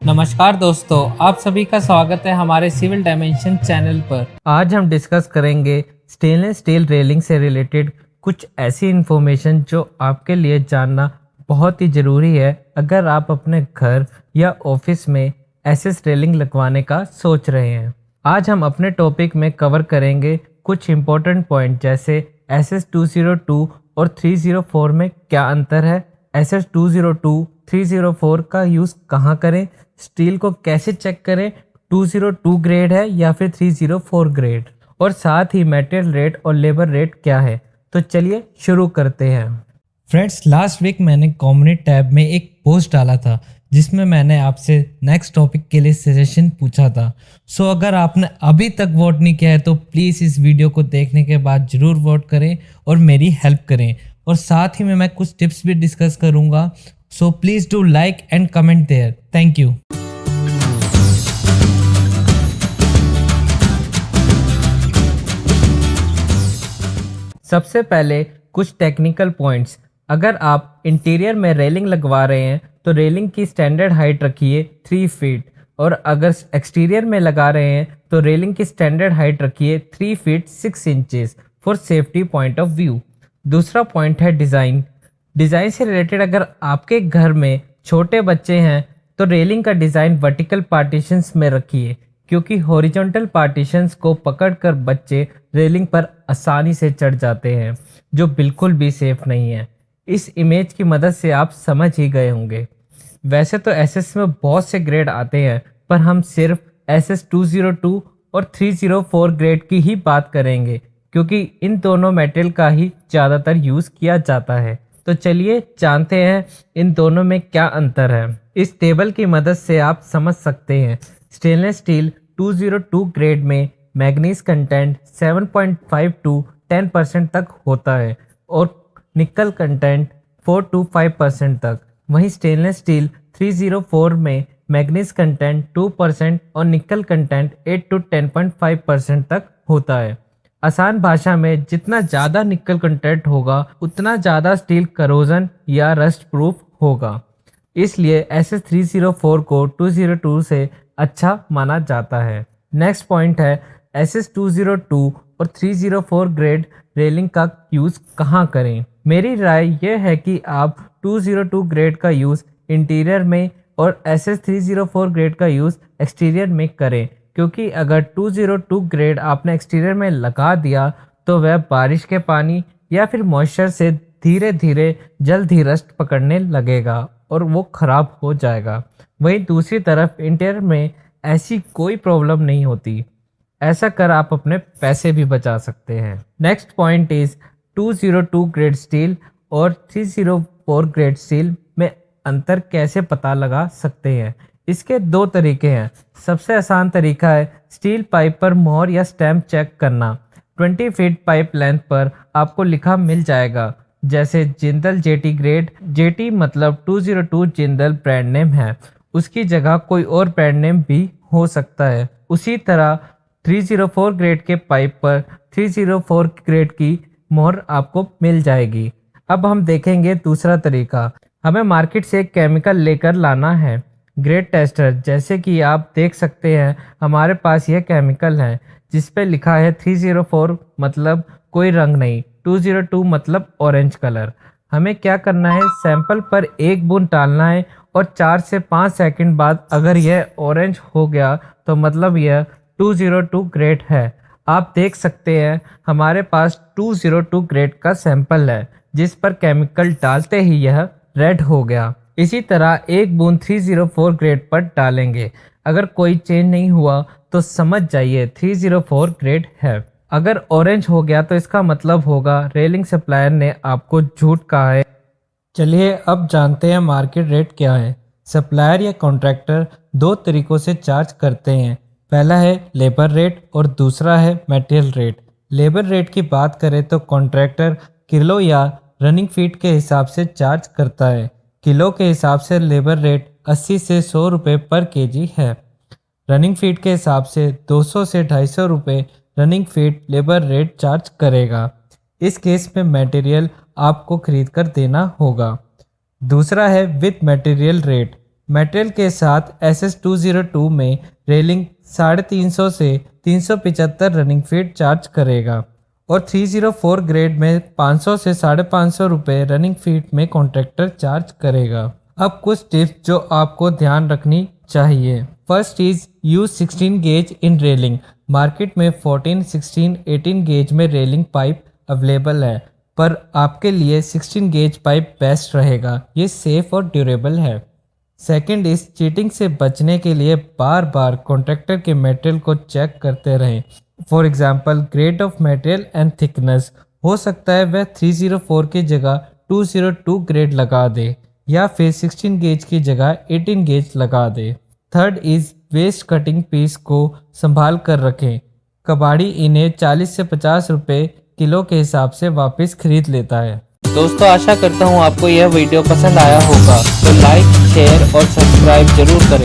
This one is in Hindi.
नमस्कार दोस्तों, आप सभी का स्वागत है हमारे सिविल डायमेंशन चैनल पर। आज हम डिस्कस करेंगे स्टेनलेस स्टील रेलिंग से रिलेटेड कुछ ऐसी इन्फॉर्मेशन जो आपके लिए जानना बहुत ही ज़रूरी है अगर आप अपने घर या ऑफिस में एसएस रेलिंग लगवाने का सोच रहे हैं। आज हम अपने टॉपिक में कवर करेंगे कुछ इम्पोर्टेंट पॉइंट जैसे एसएस 202 और 304 में क्या अंतर है, एसएस 202 304 का यूज़ कहाँ करें, स्टील को कैसे चेक करें 202 ग्रेड है या फिर 304 ग्रेड, और साथ ही मटेरियल रेट और लेबर रेट क्या है। तो चलिए शुरू करते हैं। फ्रेंड्स, लास्ट वीक मैंने कम्युनिटी टैब में एक पोस्ट डाला था जिसमें मैंने आपसे नेक्स्ट टॉपिक के लिए सजेशन पूछा था। सो अगर आपने अभी तक वोट नहीं किया है तो प्लीज़ इस वीडियो को देखने के बाद ज़रूर वोट करें और मेरी हेल्प करें, और साथ ही में मैं कुछ टिप्स भी डिस्कस करूँगा। So please do like and comment there. Thank you. सबसे पहले कुछ टेक्निकल पॉइंट्स। अगर आप इंटीरियर में रेलिंग लगवा रहे हैं तो रेलिंग की स्टैंडर्ड हाइट रखिए 3 फीट, और अगर एक्सटीरियर में लगा रहे हैं तो रेलिंग की स्टैंडर्ड हाइट रखिए 3 feet 6 inches for safety point of view. दूसरा पॉइंट है डिज़ाइन। डिज़ाइन से रिलेटेड अगर आपके घर में छोटे बच्चे हैं तो रेलिंग का डिज़ाइन वर्टिकल पार्टीशंस में रखिए, क्योंकि हॉरिजॉन्टल पार्टीशंस को पकड़कर बच्चे रेलिंग पर आसानी से चढ़ जाते हैं, जो बिल्कुल भी सेफ नहीं है। इस इमेज की मदद से आप समझ ही गए होंगे। वैसे तो एसएस में बहुत से ग्रेड आते हैं, पर हम सिर्फ एसएस 202 और 304 ग्रेड की ही बात करेंगे, क्योंकि इन दोनों मटेरियल का ही ज़्यादातर यूज़ किया जाता है। तो चलिए जानते हैं इन दोनों में क्या अंतर है। इस टेबल की मदद से आप समझ सकते हैं। स्टेनलेस स्टील 202 ग्रेड में मैग्नीज कंटेंट 7.5 to 10% तक होता है और निकल कंटेंट 4 to 5% तक। वहीं स्टेनलेस स्टील 304 में मैग्नीज कंटेंट 2% और निकल कंटेंट 8 to 10.5% तक होता है। आसान भाषा में जितना ज़्यादा निकल कंटेंट होगा उतना ज़्यादा स्टील करोजन या रस्ट प्रूफ होगा, इसलिए एसएस 304 को 202 से अच्छा माना जाता है। नेक्स्ट पॉइंट है एसएस 202 और 304 ग्रेड रेलिंग का यूज़ कहाँ करें। मेरी राय यह है कि आप 202 ग्रेड का यूज़ इंटीरियर में और एसएस 304 ग्रेड का यूज़ एक्सटीरियर में करें, क्योंकि अगर 202 ग्रेड आपने एक्सटीरियर में लगा दिया तो वह बारिश के पानी या फिर मॉइस्चर से धीरे धीरे जल्द ही रस्ट पकड़ने लगेगा और वो ख़राब हो जाएगा। वहीं दूसरी तरफ इंटीरियर में ऐसी कोई प्रॉब्लम नहीं होती। ऐसा कर आप अपने पैसे भी बचा सकते हैं। Next point is 202 grade steel और 304 ग्रेड स्टील में अंतर कैसे पता लगा सकते हैं। इसके दो तरीके हैं। सबसे आसान तरीका है स्टील पाइप पर मोहर या स्टैम्प चेक करना। 20 फीट पाइप लेंथ पर आपको लिखा मिल जाएगा, जैसे जिंदल जेटी ग्रेड। जेटी मतलब 202 जिंदल ब्रांड नेम है, उसकी जगह कोई और ब्रांड नेम भी हो सकता है। उसी तरह 304 ग्रेड के पाइप पर 304 ग्रेड की मोहर आपको मिल जाएगी। अब हम देखेंगे दूसरा तरीका। हमें मार्केट से एक केमिकल लेकर लाना है, ग्रेड टेस्टर। जैसे कि आप देख सकते हैं हमारे पास यह केमिकल है जिस पे लिखा है 304 मतलब कोई रंग नहीं, 202 मतलब ऑरेंज कलर। हमें क्या करना है, सैंपल पर एक बूंद डालना है और 4 से 5 सेकंड बाद अगर यह ऑरेंज हो गया तो मतलब यह 202 ग्रेड है। आप देख सकते हैं हमारे पास 202 ग्रेड का सैंपल है जिस पर केमिकल डालते ही यह रेड हो गया। इसी तरह एक बूंद 304 ग्रेड पर डालेंगे। अगर कोई चेंज नहीं हुआ तो समझ जाइए 304 ग्रेड है। अगर ऑरेंज हो गया तो इसका मतलब होगा रेलिंग सप्लायर ने आपको झूठ कहा है। चलिए अब जानते हैं मार्केट रेट क्या है। सप्लायर या कॉन्ट्रैक्टर दो तरीकों से चार्ज करते हैं। पहला है लेबर रेट और दूसरा है मटेरियल रेट। लेबर रेट की बात करें तो कॉन्ट्रैक्टर किलो या रनिंग फीट के हिसाब से चार्ज करता है। किलो के हिसाब से लेबर रेट 80 से 100 रुपये पर केजी है। रनिंग फीट के हिसाब से 200 से 250 रुपये running feet labour rate charge करेगा। इस केस में मटेरियल आपको खरीद कर देना होगा। दूसरा है विद मटेरियल रेट। मटेरियल के साथ SS202 में रेलिंग 350 से 375 रनिंग फीट चार्ज करेगा और 304 ग्रेड में 500 से 550 रुपये रनिंग फीट में कॉन्ट्रैक्टर चार्ज करेगा। अब कुछ टिप्स जो आपको ध्यान रखनी चाहिए। First is use 16 gauge in railing. Market में 14, 16, 18 गेज में रेलिंग पाइप अवेलेबल है, पर आपके लिए 16 गेज पाइप बेस्ट रहेगा। ये सेफ और ड्यूरेबल है। सेकंड इज चीटिंग से बचने के लिए बार बार कॉन्ट्रैक्टर के मटेरियल को चेक करते रहें। For example grade of material and thickness, हो सकता है वह 304 की जगह 202 ग्रेड लगा दे या फिर 16 गेज की जगह 18 गेज लगा दे। Third is waste cutting piece को संभाल कर रखें। कबाड़ी इन्हें 40 से 50 रुपए किलो के हिसाब से वापस खरीद लेता है। दोस्तों, आशा करता हूँ आपको यह वीडियो पसंद आया होगा, तो लाइक, शेयर और सब्सक्राइब जरूर करें।